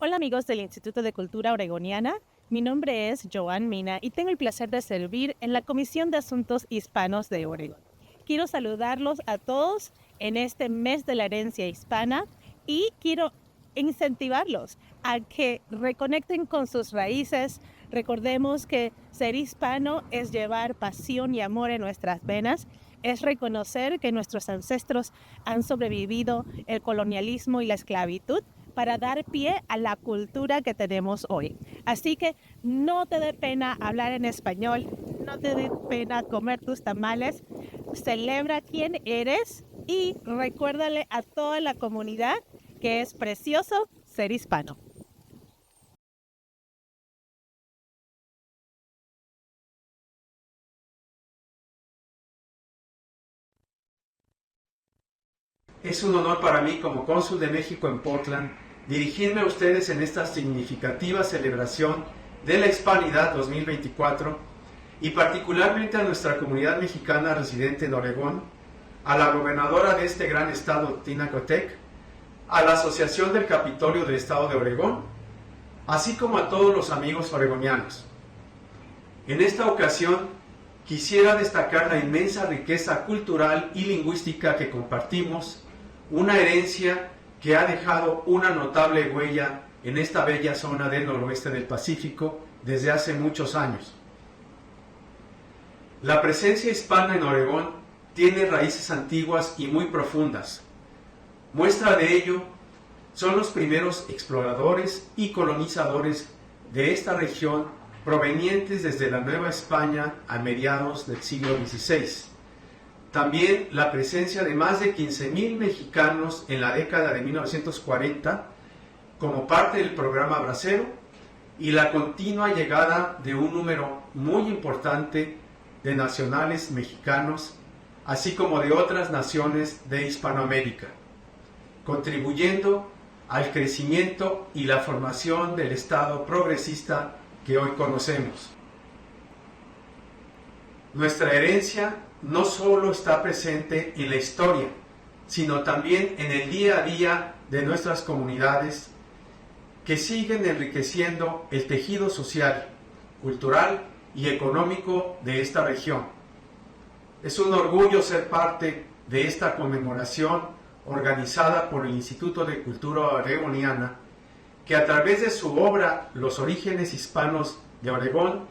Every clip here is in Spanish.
Hola amigos del Instituto de Cultura Oregoniana, mi nombre es Joan Mina y tengo el placer de servir en la Comisión de Asuntos Hispanos de Oregón. Quiero saludarlos a todos en este mes de la herencia hispana y quiero incentivarlos a que reconecten con sus raíces. Recordemos que ser hispano es llevar pasión y amor en nuestras venas, es reconocer que nuestros ancestros han sobrevivido el colonialismo y la esclavitud para dar pie a la cultura que tenemos hoy. Así que no te dé pena hablar en español, no te dé pena comer tus tamales, celebra quién eres y recuérdale a toda la comunidad que es precioso ser hispano. Es un honor para mí como cónsul de México en Portland dirigirme a ustedes en esta significativa celebración de la Hispanidad 2024 y particularmente a nuestra comunidad mexicana residente en Oregón, a la gobernadora de este gran estado, Tina Kotek, a la Asociación del Capitolio del Estado de Oregón, así como a todos los amigos oregonianos. En esta ocasión quisiera destacar la inmensa riqueza cultural y lingüística que compartimos, una herencia que ha dejado una notable huella en esta bella zona del noroeste del Pacífico desde hace muchos años. La presencia hispana en Oregón tiene raíces antiguas y muy profundas. Muestra de ello son los primeros exploradores y colonizadores de esta región provenientes desde la Nueva España a mediados del siglo XVI. También la presencia de más de 15,000 mexicanos en la década de 1940 como parte del programa Bracero y la continua llegada de un número muy importante de nacionales mexicanos, así como de otras naciones de Hispanoamérica, contribuyendo al crecimiento y la formación del Estado progresista que hoy conocemos. Nuestra herencia no solo está presente en la historia, sino también en el día a día de nuestras comunidades que siguen enriqueciendo el tejido social, cultural y económico de esta región. Es un orgullo ser parte de esta conmemoración organizada por el Instituto de Cultura Oregoniana, que a través de su obra Los Orígenes Hispanos de Oregón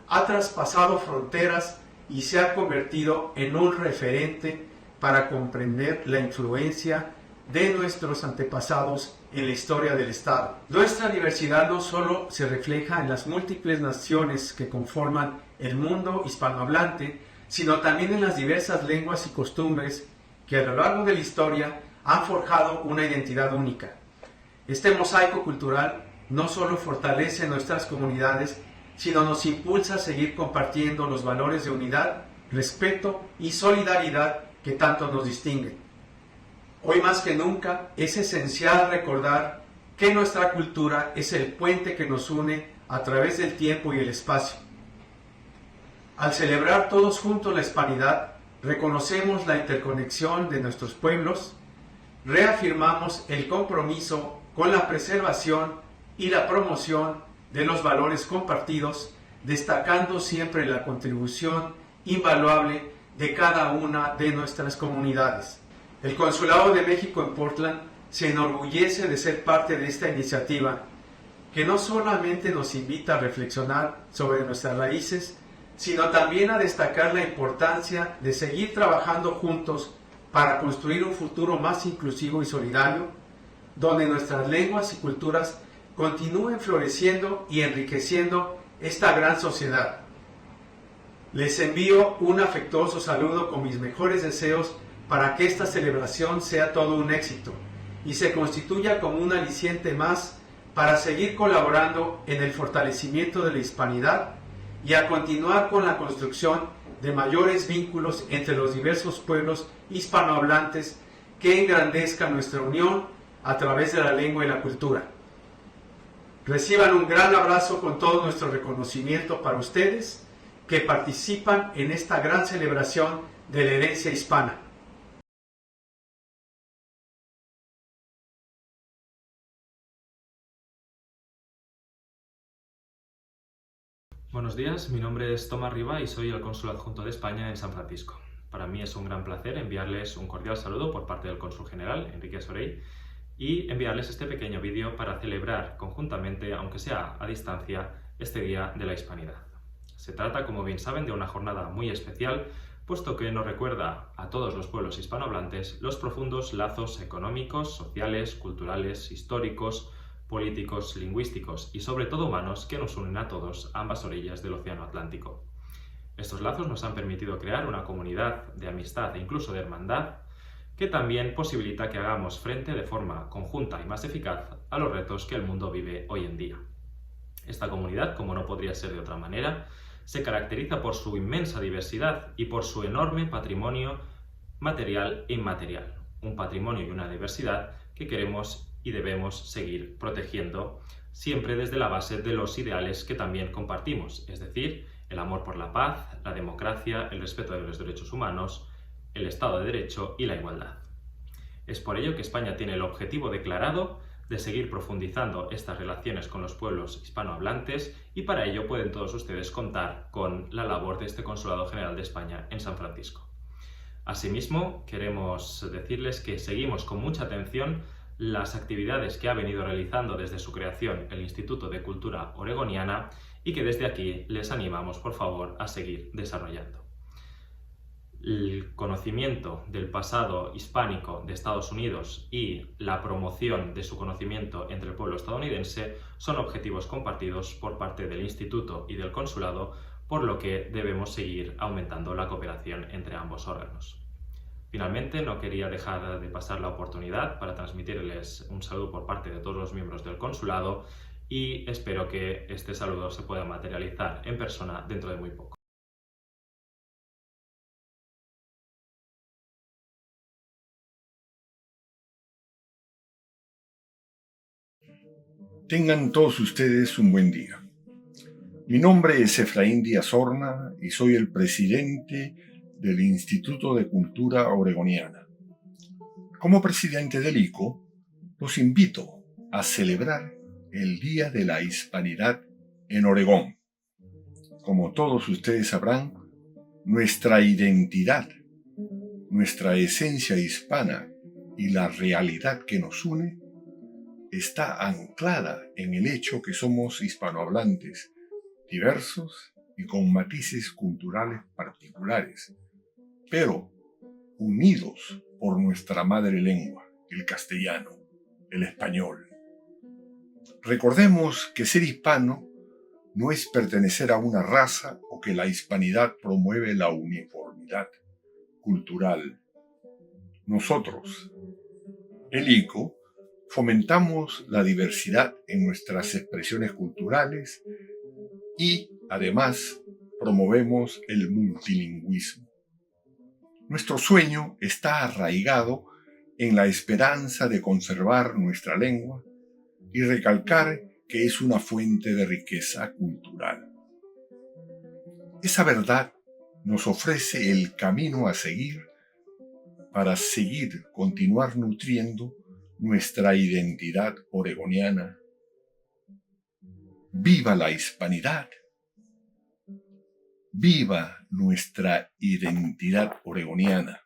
ha traspasado fronteras y se ha convertido en un referente para comprender la influencia de nuestros antepasados en la historia del Estado. Nuestra diversidad no solo se refleja en las múltiples naciones que conforman el mundo hispanohablante, sino también en las diversas lenguas y costumbres que a lo largo de la historia han forjado una identidad única. Este mosaico cultural no solo fortalece nuestras comunidades, sino nos impulsa a seguir compartiendo los valores de unidad, respeto y solidaridad que tanto nos distinguen. Hoy más que nunca es esencial recordar que nuestra cultura es el puente que nos une a través del tiempo y el espacio. Al celebrar todos juntos la Hispanidad, reconocemos la interconexión de nuestros pueblos, reafirmamos el compromiso con la preservación y la promoción de los valores compartidos, destacando siempre la contribución invaluable de cada una de nuestras comunidades. El Consulado de México en Portland se enorgullece de ser parte de esta iniciativa, que no solamente nos invita a reflexionar sobre nuestras raíces, sino también a destacar la importancia de seguir trabajando juntos para construir un futuro más inclusivo y solidario, donde nuestras lenguas y culturas continúen floreciendo y enriqueciendo esta gran sociedad. Les envío un afectuoso saludo con mis mejores deseos para que esta celebración sea todo un éxito y se constituya como un aliciente más para seguir colaborando en el fortalecimiento de la hispanidad y a continuar con la construcción de mayores vínculos entre los diversos pueblos hispanohablantes que engrandezcan nuestra unión a través de la lengua y la cultura. Reciban un gran abrazo con todo nuestro reconocimiento para ustedes que participan en esta gran celebración de la herencia hispana. Buenos días, mi nombre es Tomás Riba y soy el cónsul adjunto de España en San Francisco. Para mí es un gran placer enviarles un cordial saludo por parte del cónsul general, Enrique Sorey, y enviarles este pequeño vídeo para celebrar conjuntamente, aunque sea a distancia, este Día de la Hispanidad. Se trata, como bien saben, de una jornada muy especial, puesto que nos recuerda a todos los pueblos hispanohablantes los profundos lazos económicos, sociales, culturales, históricos, políticos, lingüísticos y sobre todo humanos que nos unen a todos a ambas orillas del Océano Atlántico. Estos lazos nos han permitido crear una comunidad de amistad e incluso de hermandad que también posibilita que hagamos frente de forma conjunta y más eficaz a los retos que el mundo vive hoy en día. Esta comunidad, como no podría ser de otra manera, se caracteriza por su inmensa diversidad y por su enorme patrimonio material e inmaterial. Un patrimonio y una diversidad que queremos y debemos seguir protegiendo siempre desde la base de los ideales que también compartimos, es decir, el amor por la paz, la democracia, el respeto de los derechos humanos, el Estado de Derecho y la igualdad. Es por ello que España tiene el objetivo declarado de seguir profundizando estas relaciones con los pueblos hispanohablantes y para ello pueden todos ustedes contar con la labor de este Consulado General de España en San Francisco. Asimismo, queremos decirles que seguimos con mucha atención las actividades que ha venido realizando desde su creación el Instituto de Cultura Oregoniana y que desde aquí les animamos, por favor, a seguir desarrollando. El conocimiento del pasado hispánico de Estados Unidos y la promoción de su conocimiento entre el pueblo estadounidense son objetivos compartidos por parte del Instituto y del Consulado, por lo que debemos seguir aumentando la cooperación entre ambos órganos. Finalmente, no quería dejar de pasar la oportunidad para transmitirles un saludo por parte de todos los miembros del Consulado y espero que este saludo se pueda materializar en persona dentro de muy poco. Tengan todos ustedes un buen día. Mi nombre es Efraín Díaz Horna y soy el presidente del Instituto de Cultura Oregoniana. Como presidente del ICO, los invito a celebrar el Día de la Hispanidad en Oregón. Como todos ustedes sabrán, nuestra identidad, nuestra esencia hispana y la realidad que nos une está anclada en el hecho que somos hispanohablantes, diversos y con matices culturales particulares, pero unidos por nuestra madre lengua, el castellano, el español. Recordemos que ser hispano no es pertenecer a una raza o que la hispanidad promueve la uniformidad cultural. Nosotros, el ICO, fomentamos la diversidad en nuestras expresiones culturales y, además, promovemos el multilingüismo. Nuestro sueño está arraigado en la esperanza de conservar nuestra lengua y recalcar que es una fuente de riqueza cultural. Esa verdad nos ofrece el camino a seguir para continuar nutriendo nuestra identidad oregoniana. ¡Viva la hispanidad! ¡Viva nuestra identidad oregoniana!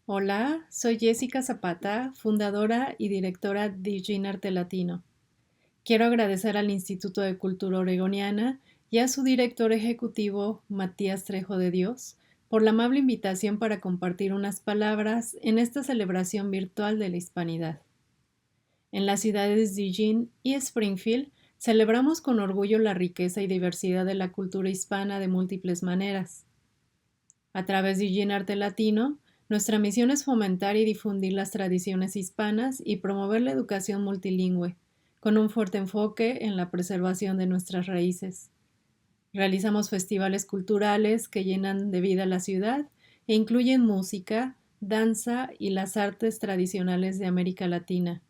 Hola, soy Jessica Zapata, fundadora y directora de Dijin Arte Latino. Quiero agradecer al Instituto de Cultura Oregoniana y a su director ejecutivo, Matías Trejo de Dios, por la amable invitación para compartir unas palabras en esta celebración virtual de la hispanidad. En las ciudades de Dijin y Springfield celebramos con orgullo la riqueza y diversidad de la cultura hispana de múltiples maneras. A través de Dijin Arte Latino, nuestra misión es fomentar y difundir las tradiciones hispanas y promover la educación multilingüe, con un fuerte enfoque en la preservación de nuestras raíces. Realizamos festivales culturales que llenan de vida la ciudad e incluyen música, danza y las artes tradicionales de América Latina.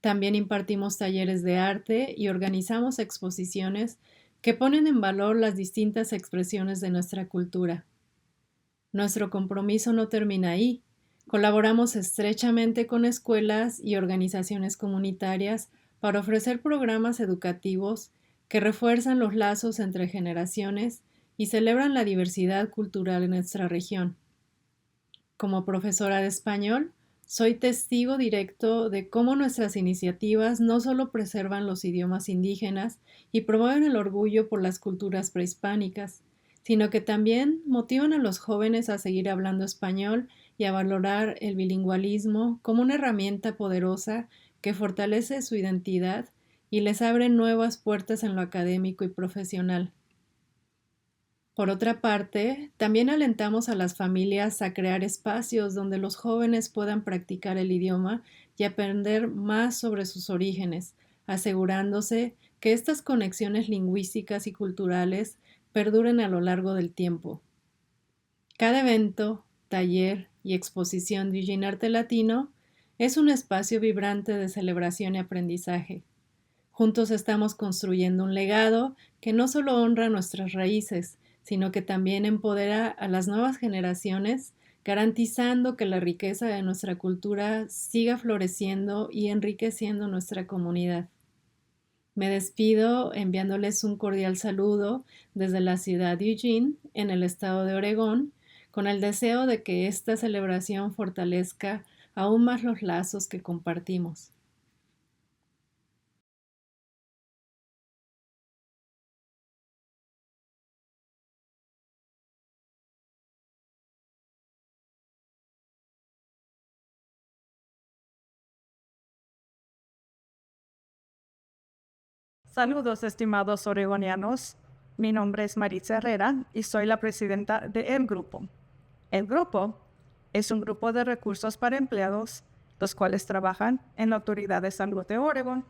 También impartimos talleres de arte y organizamos exposiciones que ponen en valor las distintas expresiones de nuestra cultura. nuestro compromiso no termina ahí. Colaboramos estrechamente con escuelas y organizaciones comunitarias para ofrecer programas educativos que refuerzan los lazos entre generaciones y celebran la diversidad cultural en nuestra región. Como profesora de español, soy testigo directo de cómo nuestras iniciativas no solo preservan los idiomas indígenas y promueven el orgullo por las culturas prehispánicas, sino que también motivan a los jóvenes a seguir hablando español y a valorar el bilingüismo como una herramienta poderosa que fortalece su identidad y les abre nuevas puertas en lo académico y profesional. Por otra parte, también alentamos a las familias a crear espacios donde los jóvenes puedan practicar el idioma y aprender más sobre sus orígenes, asegurándose que estas conexiones lingüísticas y culturales perduren a lo largo del tiempo. Cada evento, taller y exposición de Eugene Arte Latino es un espacio vibrante de celebración y aprendizaje. Juntos estamos construyendo un legado que no solo honra nuestras raíces, sino que también empodera a las nuevas generaciones, garantizando que la riqueza de nuestra cultura siga floreciendo y enriqueciendo nuestra comunidad. Me despido enviándoles un cordial saludo desde la ciudad de Eugene, en el estado de Oregón, con el deseo de que esta celebración fortalezca aún más los lazos que compartimos. Saludos, estimados oregonianos. Mi nombre es Maritza Herrera y soy la presidenta de El Grupo. El Grupo es un grupo de recursos para empleados, los cuales trabajan en la Autoridad de Salud de Oregón,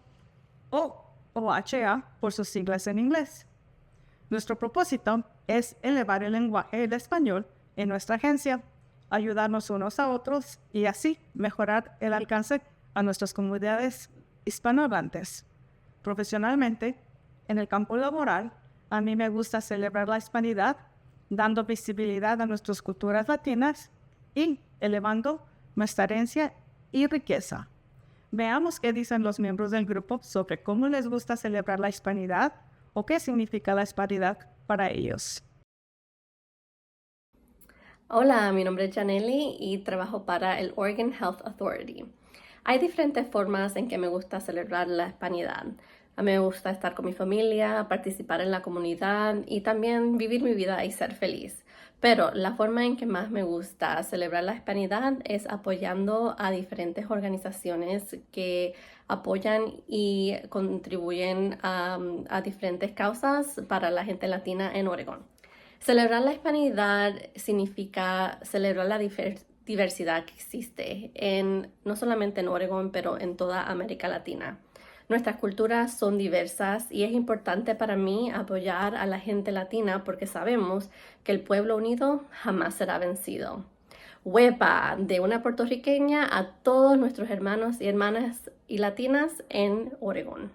o OHA por sus siglas en inglés. Nuestro propósito es elevar el lenguaje del español en nuestra agencia, ayudarnos unos a otros y así mejorar el alcance a nuestras comunidades hispanohablantes. Profesionalmente, en el campo laboral, a mí me gusta celebrar la hispanidad, dando visibilidad a nuestras culturas latinas y elevando nuestra herencia y riqueza. Veamos qué dicen los miembros del grupo sobre cómo les gusta celebrar la hispanidad o qué significa la hispanidad para ellos. Hola, mi nombre es Janelli y trabajo para el Oregon Health Authority. Hay diferentes formas en que me gusta celebrar la hispanidad. A mí me gusta estar con mi familia, participar en la comunidad y también vivir mi vida y ser feliz. Pero la forma en que más me gusta celebrar la hispanidad es apoyando a diferentes organizaciones que apoyan y contribuyen a diferentes causas para la gente latina en Oregón. Celebrar la hispanidad significa celebrar la diversidad que existe no solamente en Oregón, pero en toda América Latina. Nuestras culturas son diversas y es importante para mí apoyar a la gente latina porque sabemos que el pueblo unido jamás será vencido. Huepa, de una puertorriqueña a todos nuestros hermanos y hermanas y latinas en Oregón.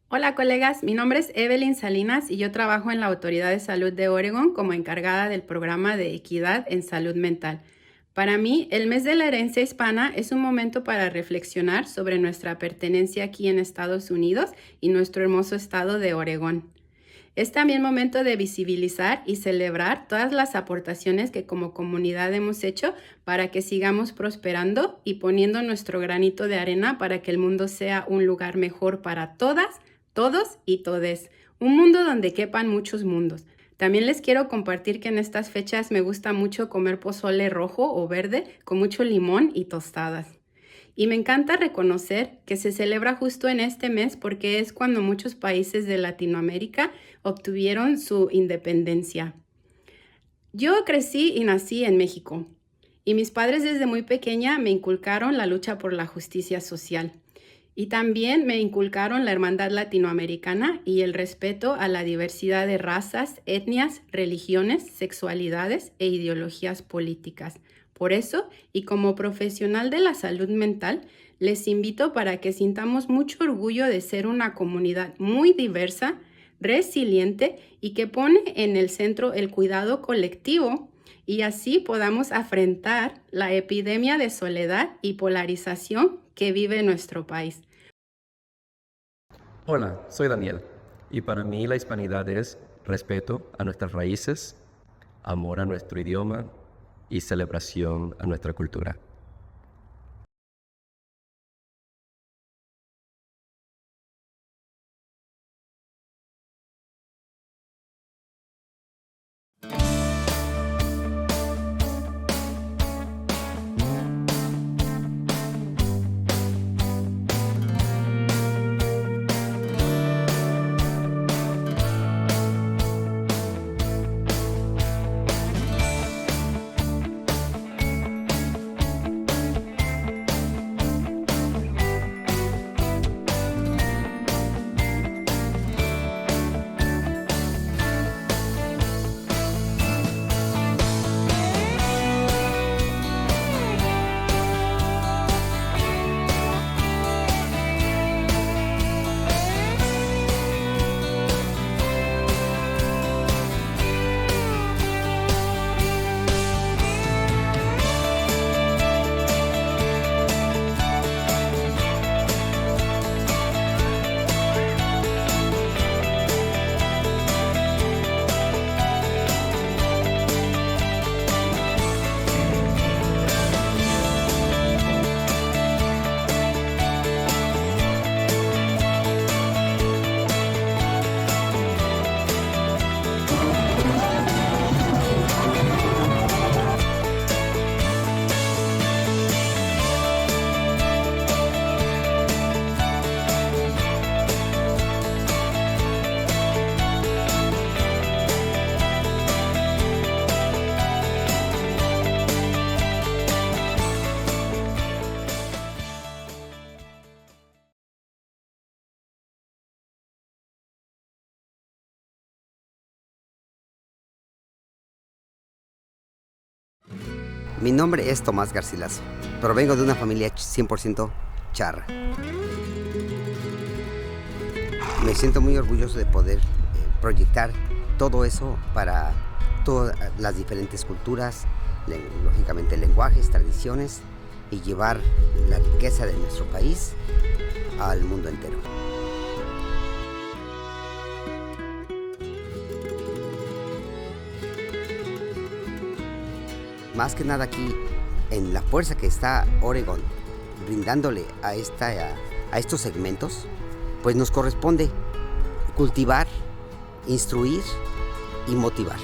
Hola colegas, mi nombre es Evelyn Salinas y yo trabajo en la Autoridad de Salud de Oregón como encargada del programa de equidad en salud mental. Para mí, el mes de la herencia hispana es un momento para reflexionar sobre nuestra pertenencia aquí en Estados Unidos y nuestro hermoso estado de Oregón. Es también momento de visibilizar y celebrar todas las aportaciones que como comunidad hemos hecho para que sigamos prosperando y poniendo nuestro granito de arena para que el mundo sea un lugar mejor para todas, todos y todes. Un mundo donde quepan muchos mundos. También les quiero compartir que en estas fechas me gusta mucho comer pozole rojo o verde con mucho limón y tostadas. Y me encanta reconocer que se celebra justo en este mes porque es cuando muchos países de Latinoamérica obtuvieron su independencia. Yo crecí y nací en México y mis padres desde muy pequeña me inculcaron la lucha por la justicia social. Y también me inculcaron la hermandad latinoamericana y el respeto a la diversidad de razas, etnias, religiones, sexualidades e ideologías políticas. Por eso, y como profesional de la salud mental, les invito para que sintamos mucho orgullo de ser una comunidad muy diversa, resiliente y que pone en el centro el cuidado colectivo y así podamos afrontar la epidemia de soledad y polarización que vive nuestro país. Hola, soy Daniel y para mí la hispanidad es respeto a nuestras raíces, amor a nuestro idioma y celebración a nuestra cultura. Mi nombre es Tomás Garcilaso. Provengo de una familia 100% charra. Me siento muy orgulloso de poder proyectar todo eso para todas las diferentes culturas, lógicamente lenguajes, tradiciones, y llevar la riqueza de nuestro país al mundo entero. Más que nada aquí, en la fuerza que está Oregon brindándole a estos segmentos, pues nos corresponde cultivar, instruir y motivar.